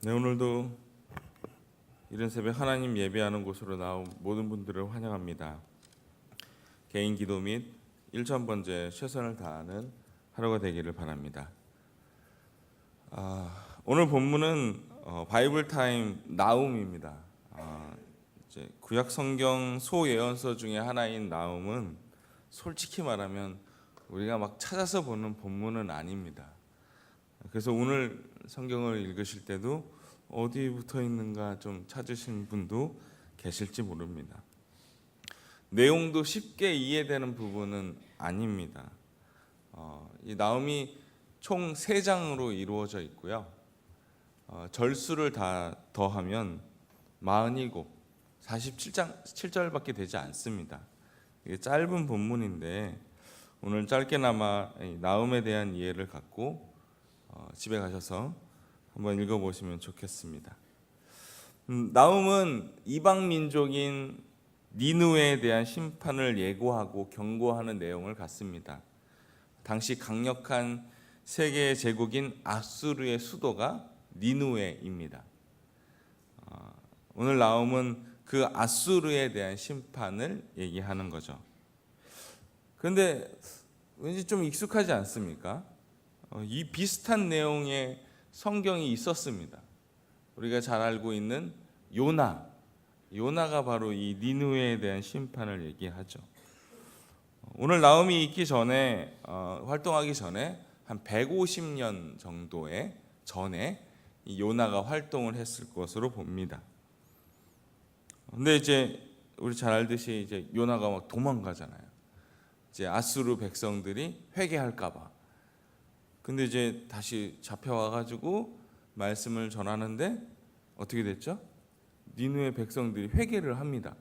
네, 오늘도 이른 새벽 하나님 예배하는 곳으로 나온 모든 분들을 환영합니다. 개인 기도 및 일천번제 최선을 다하는 하루가 되기를 바랍니다. 오늘 본문은 바이블 타임 나훔입니다. 이제 구약 성경 소예언서 중에 하나인 나훔은 솔직히 말하면 우리가 막 찾아서 보는 본문은 아닙니다. 그래서 오늘 성경을 읽으실 때도 어디 붙어 있는가 좀 찾으신 분도 계실지 모릅니다. 내용도 쉽게 이해되는 부분은 아닙니다. 이 나훔이 총 3장으로 이루어져 있고요. 절수를 다 더하면 47, 47절밖에 되지 않습니다. 이게 짧은 본문인데 오늘 짧게나마 나훔에 대한 이해를 갖고 집에 가셔서 한번 읽어보시면 좋겠습니다. 나훔은 이방 민족인 니느웨에 대한 심판을 예고하고 경고하는 내용을 갖습니다. 당시 강력한 세계의 제국인 아수르의 수도가 니느웨입니다. 오늘 나훔은 그 아수르에 대한 심판을 얘기하는 거죠. 그런데 왠지 좀 익숙하지 않습니까? 이 비슷한 내용의 성경이 있었습니다. 우리가 잘 알고 있는 요나가 바로 이 니느웨에 대한 심판을 얘기하죠. 오늘 나훔이 있기 전에 활동하기 전에 한 150년 정도의 전에 이 요나가 활동을 했을 것으로 봅니다. 근데 이제 우리 잘 알듯이 이제 요나가 막 도망가잖아요. 이제 아수르 백성들이 회개할까봐. 근데 이제 다시 잡혀와가지고 말씀을 전하는데 어떻게 됐죠? 니느웨 백성들이 회개를 합니다.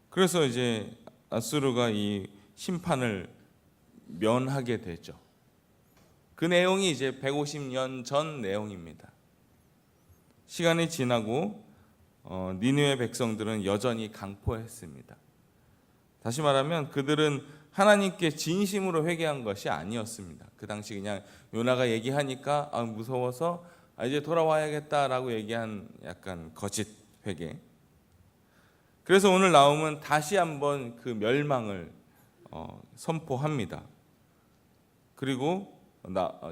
그래서 이제 아수르가 이 심판을 면하게 되죠. 그 내용이 이제 150년 전 내용입니다. 시간이 지나고 니느웨 백성들은 여전히 강포했습니다. 다시 말하면 그들은 하나님께 진심으로 회개한 것이 아니었습니다. 그 당시 그냥 요나가 얘기하니까 무서워서 이제 돌아와야겠다라고 얘기한 약간 거짓 회개. 그래서 오늘 나훔은 다시 한번 그 멸망을 선포합니다. 그리고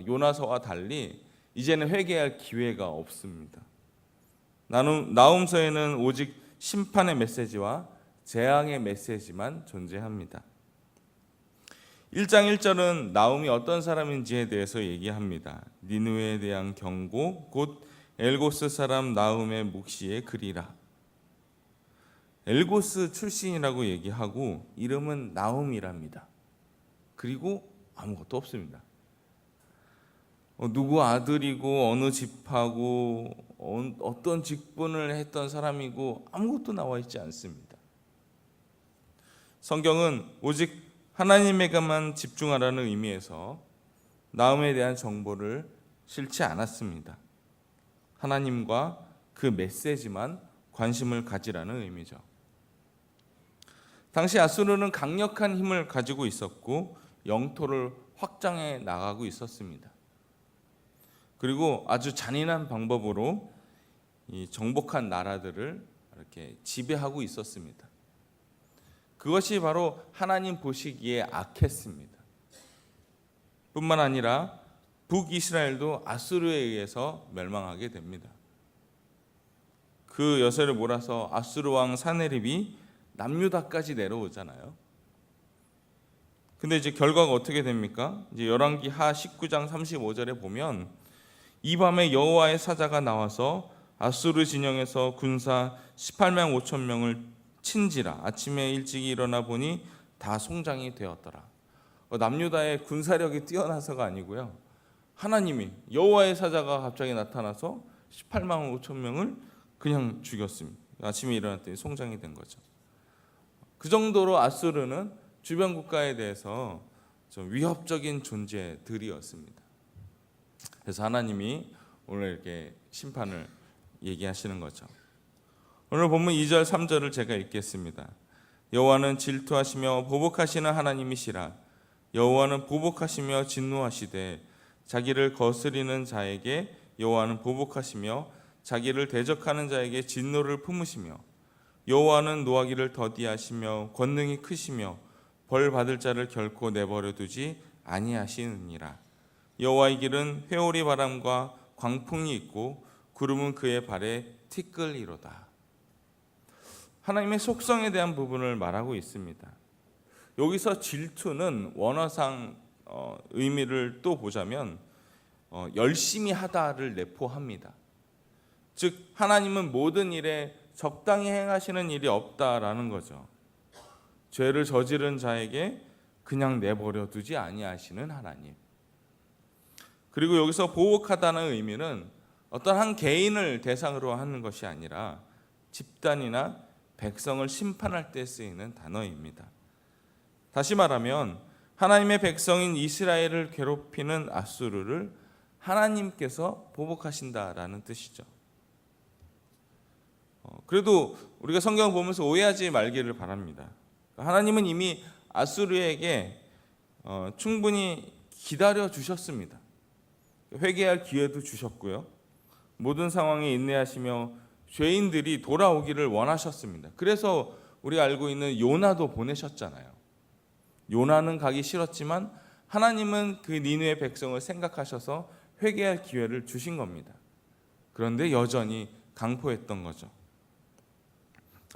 요나서와 달리 이제는 회개할 기회가 없습니다. 나훔서에는 오직 심판의 메시지와 재앙의 메시지만 존재합니다. 1장 1절은 나훔이 어떤 사람인지에 대해서 얘기합니다. 니느웨에 대한 경고, 곧 엘고스 사람 나훔의 묵시의 글이라. 엘고스 출신이라고 얘기하고 이름은 나훔이랍니다. 그리고 아무것도 없습니다. 누구 아들이고 어느 집하고 어떤 직분을 했던 사람이고 아무것도 나와 있지 않습니다. 성경은 오직 하나님에게만 집중하라는 의미에서 나훔에 대한 정보를 실지 않았습니다. 하나님과 그 메시지만 관심을 가지라는 의미죠. 당시 아수르는 강력한 힘을 가지고 있었고 영토를 확장해 나가고 있었습니다. 그리고 아주 잔인한 방법으로 이 정복한 나라들을 이렇게 지배하고 있었습니다. 그것이 바로 하나님 보시기에 악했습니다. 뿐만 아니라 북이스라엘도 아수르에 의해서 멸망하게 됩니다. 그 여세를 몰아서 아수르 왕 사네립이 남유다까지 내려오잖아요. 근데 이제 결과가 어떻게 됩니까? 이제 열왕기 하 19장 35절에 보면 이 밤에 여호와의 사자가 나와서 아수르 진영에서 군사 18만 5천 명을 친지라. 아침에 일찍 일어나 보니 다 송장이 되었더라. 남유다의 군사력이 뛰어나서가 아니고요. 하나님이 여호와의 사자가 갑자기 나타나서 18만 5천 명을 그냥 죽였습니다. 아침에 일어났더니 송장이 된 거죠. 그 정도로 아수르는 주변 국가에 대해서 좀 위협적인 존재들이었습니다. 그래서 하나님이 오늘 이렇게 심판을 얘기하시는 거죠. 오늘 본문 2절 3절을 제가 읽겠습니다. 여호와는 질투하시며 보복하시는 하나님이시라. 여호와는 보복하시며 진노하시되 자기를 거스리는 자에게 여호와는 보복하시며 자기를 대적하는 자에게 진노를 품으시며 여호와는 노하기를 더디하시며 권능이 크시며 벌 받을 자를 결코 내버려 두지 아니하시느니라. 여호와의 길은 회오리 바람과 광풍이 있고 구름은 그의 발에 티끌이로다. 하나님의 속성에 대한 부분을 말하고 있습니다. 여기서 질투는 원어상 의미를 또 보자면 열심히 하다를 내포합니다. 즉 하나님은 모든 일에 적당히 행하시는 일이 없다라는 거죠. 죄를 저지른 자에게 그냥 내버려 두지 아니하시는 하나님. 그리고 여기서 보복하다는 의미는 어떤 한 개인을 대상으로 하는 것이 아니라 집단이나 백성을 심판할 때 쓰이는 단어입니다. 다시 말하면 하나님의 백성인 이스라엘을 괴롭히는 아수르를 하나님께서 보복하신다라는 뜻이죠. 그래도 우리가 성경을 보면서 오해하지 말기를 바랍니다. 하나님은 이미 아수르에게 충분히 기다려 주셨습니다. 회개할 기회도 주셨고요. 모든 상황에 인내하시며 죄인들이 돌아오기를 원하셨습니다. 그래서 우리가 알고 있는 요나도 보내셨잖아요. 요나는 가기 싫었지만 하나님은 그 니느웨 백성을 생각하셔서 회개할 기회를 주신 겁니다. 그런데 여전히 강포했던 거죠.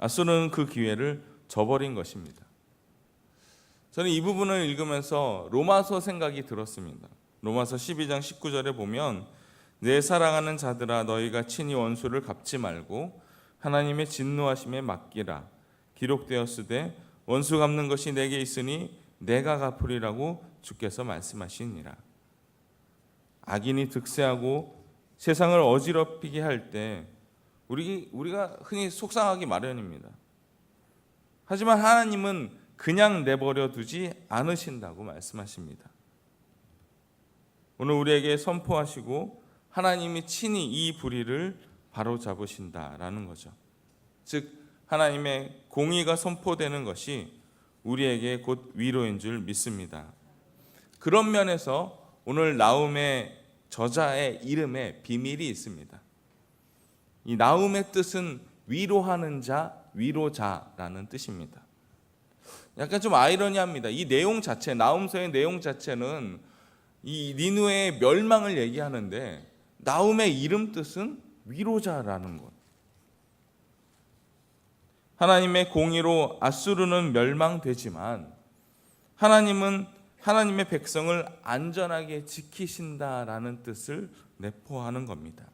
아수르는 그 기회를 저버린 것입니다. 저는 이 부분을 읽으면서 로마서 생각이 들었습니다. 로마서 12장 19절에 보면 내 사랑하는 자들아 너희가 친히 원수를 갚지 말고 하나님의 진노하심에 맡기라. 기록되었으되 원수 갚는 것이 내게 있으니 내가 갚으리라고 주께서 말씀하시니라. 악인이 득세하고 세상을 어지럽히게 할 때 우리가 흔히 속상하기 마련입니다. 하지만 하나님은 그냥 내버려 두지 않으신다고 말씀하십니다. 오늘 우리에게 선포하시고 하나님이 친히 이 불의를 바로잡으신다라는 거죠. 즉 하나님의 공의가 선포되는 것이 우리에게 곧 위로인 줄 믿습니다. 그런 면에서 오늘 나움의 저자의 이름에 비밀이 있습니다. 이 나움의 뜻은 위로하는 자, 위로자라는 뜻입니다. 약간 좀 아이러니합니다. 이 내용 자체, 나움서의 내용 자체는 이 니느웨의 멸망을 얘기하는데 나움의 이름 뜻은 위로자라는 것. 하나님의 공의로 아수르는 멸망되지만 하나님은 하나님의 백성을 안전하게 지키신다라는 뜻을 내포하는 겁니다.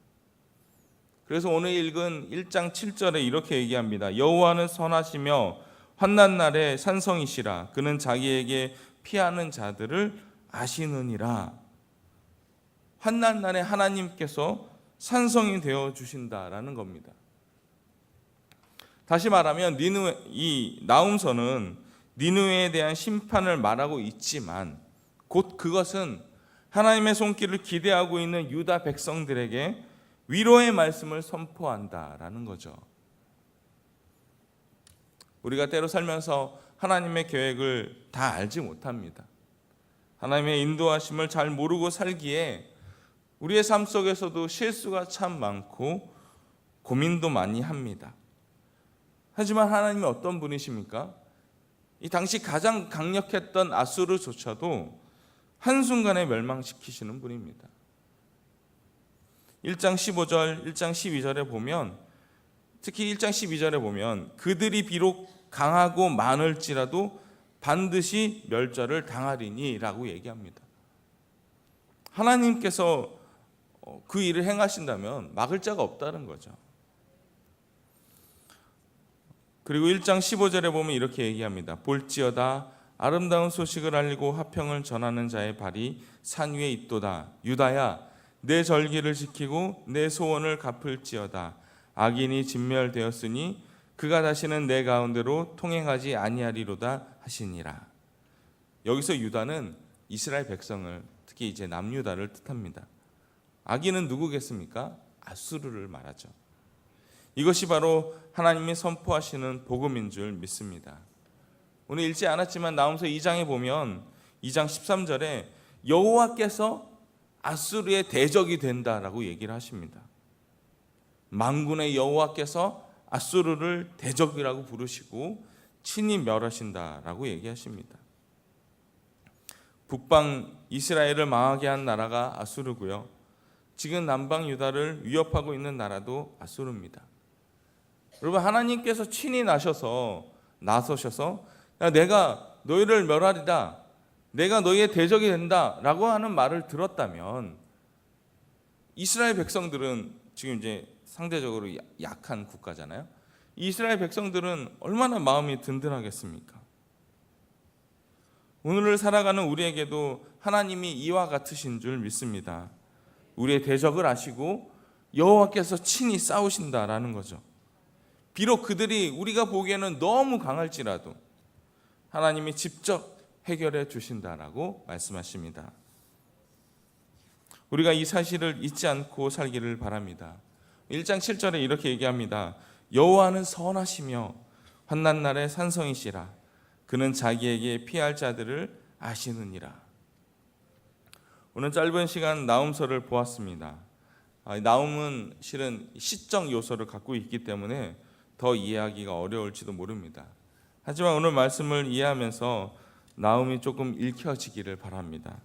그래서 오늘 읽은 1장 7절에 이렇게 얘기합니다. 여호와는 선하시며 환난 날에 산성이시라. 그는 자기에게 피하는 자들을 아시느니라. 환난 날에 하나님께서 산성이 되어 주신다라는 겁니다. 다시 말하면 이 나움서는 니느웨에 대한 심판을 말하고 있지만 곧 그것은 하나님의 손길을 기대하고 있는 유다 백성들에게 위로의 말씀을 선포한다라는 거죠. 우리가 때로 살면서 하나님의 계획을 다 알지 못합니다. 하나님의 인도하심을 잘 모르고 살기에 우리의 삶 속에서도 실수가 참 많고 고민도 많이 합니다. 하지만 하나님이 어떤 분이십니까? 이 당시 가장 강력했던 아수르조차도 한순간에 멸망시키시는 분입니다. 1장 15절, 1장 12절에 보면 특히 1장 12절에 보면 그들이 비록 강하고 많을지라도 반드시 멸절을 당하리니 라고 얘기합니다. 하나님께서 그 일을 행하신다면 막을 자가 없다는 거죠. 그리고 1장 15절에 보면 이렇게 얘기합니다. 볼지어다 아름다운 소식을 알리고 화평을 전하는 자의 발이 산 위에 있도다. 유다야 내 절기를 지키고 내 소원을 갚을지어다. 악인이 진멸되었으니 그가 다시는 내 가운데로 통행하지 아니하리로다 하시니라. 여기서 유다는 이스라엘 백성을 특히 이제 남유다를 뜻합니다. 악인은 누구겠습니까? 아수르를 말하죠. 이것이 바로 하나님이 선포하시는 복음인 줄 믿습니다. 오늘 읽지 않았지만 나홈서 2장에 보면 2장 13절에 여호와께서 아수르의 대적이 된다라고 얘기를 하십니다. 만군의 여호와께서 아수르를 대적이라고 부르시고 친히 멸하신다라고 얘기하십니다. 북방 이스라엘을 망하게 한 나라가 아수르고요. 지금 남방 유다를 위협하고 있는 나라도 아수르입니다. 여러분, 하나님께서 친히 나서셔서 야, 내가 너희를 멸하리다, 내가 너희의 대적이 된다라고 하는 말을 들었다면 이스라엘 백성들은 지금 이제 상대적으로 약한 국가잖아요. 이스라엘 백성들은 얼마나 마음이 든든하겠습니까? 오늘을 살아가는 우리에게도 하나님이 이와 같으신 줄 믿습니다. 우리의 대적을 아시고 여호와께서 친히 싸우신다라는 거죠. 비록 그들이 우리가 보기에는 너무 강할지라도 하나님이 직접 해결해 주신다라고 말씀하십니다. 우리가 이 사실을 잊지 않고 살기를 바랍니다. 1장 7절에 이렇게 얘기합니다. 여호와는 선하시며 환난 날에 산성이시라. 그는 자기에게 피할 자들을 아시느니라. 오늘 짧은 시간 나움서를 보았습니다. 나움은 실은 시적 요소를 갖고 있기 때문에 더 이해하기가 어려울지도 모릅니다. 하지만 오늘 말씀을 이해하면서 나움이 조금 읽혀지기를 바랍니다.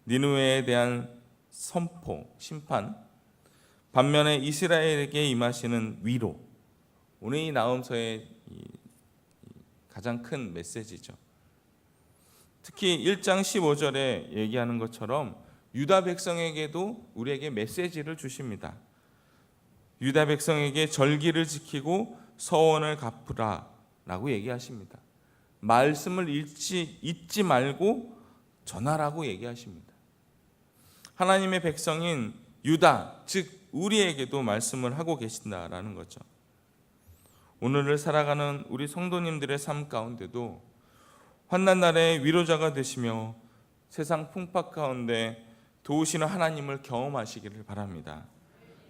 니느웨에 대한 선포, 심판, 반면에 이스라엘에게 임하시는 위로. 오늘 이 나움서의 가장 큰 메시지죠. 특히 1장 15절에 얘기하는 것처럼 유다 백성에게도 우리에게 메시지를 주십니다. 유다 백성에게 절기를 지키고 서원을 갚으라 라고 얘기하십니다. 말씀을 잊지 말고 전하라고 얘기하십니다. 하나님의 백성인 유다, 즉 우리에게도 말씀을 하고 계신다라는 거죠. 오늘을 살아가는 우리 성도님들의 삶 가운데도 환난 날에 위로자가 되시며 세상 풍파 가운데 도우시는 하나님을 경험하시기를 바랍니다.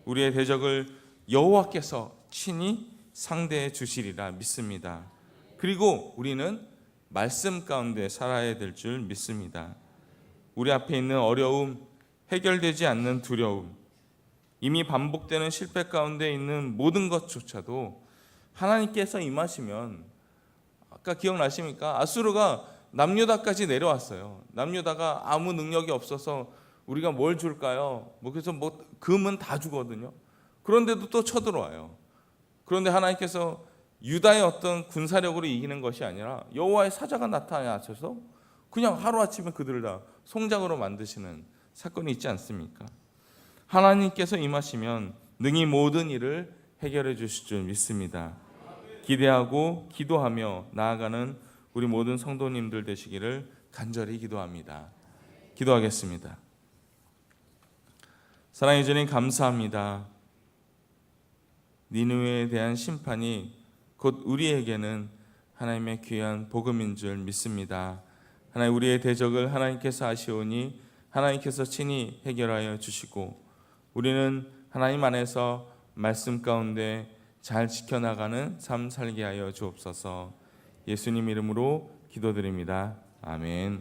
우리의 대적을 여호와께서 친히 상대해 주시리라 믿습니다. 그리고 우리는 말씀 가운데 살아야 될 줄 믿습니다. 우리 앞에 있는 어려움, 해결되지 않는 두려움, 이미 반복되는 실패 가운데 있는 모든 것조차도 하나님께서 임하시면, 아까 기억나십니까? 아수르가 남유다까지 내려왔어요. 남유다가 아무 능력이 없어서 우리가 뭘 줄까요? 그래서 금은 다 주거든요. 그런데도 또 쳐들어와요. 그런데 하나님께서 유다의 어떤 군사력으로 이기는 것이 아니라 여호와의 사자가 나타나셔서 그냥 하루아침에 그들을 다 송장으로 만드시는 사건이 있지 않습니까? 하나님께서 임하시면 능히 모든 일을 해결해 주실 줄 믿습니다. 기대하고 기도하며 나아가는 우리 모든 성도님들 되시기를 간절히 기도합니다. 기도하겠습니다. 사랑의 주님, 감사합니다. 니느웨에 대한 심판이 곧 우리에게는 하나님의 귀한 복음인 줄 믿습니다. 하나님, 우리의 대적을 하나님께서 아시오니 하나님께서 친히 해결하여 주시고 우리는 하나님 안에서 말씀 가운데 잘 지켜나가는 삶 살게 하여 주옵소서. 예수님 이름으로 기도드립니다. 아멘.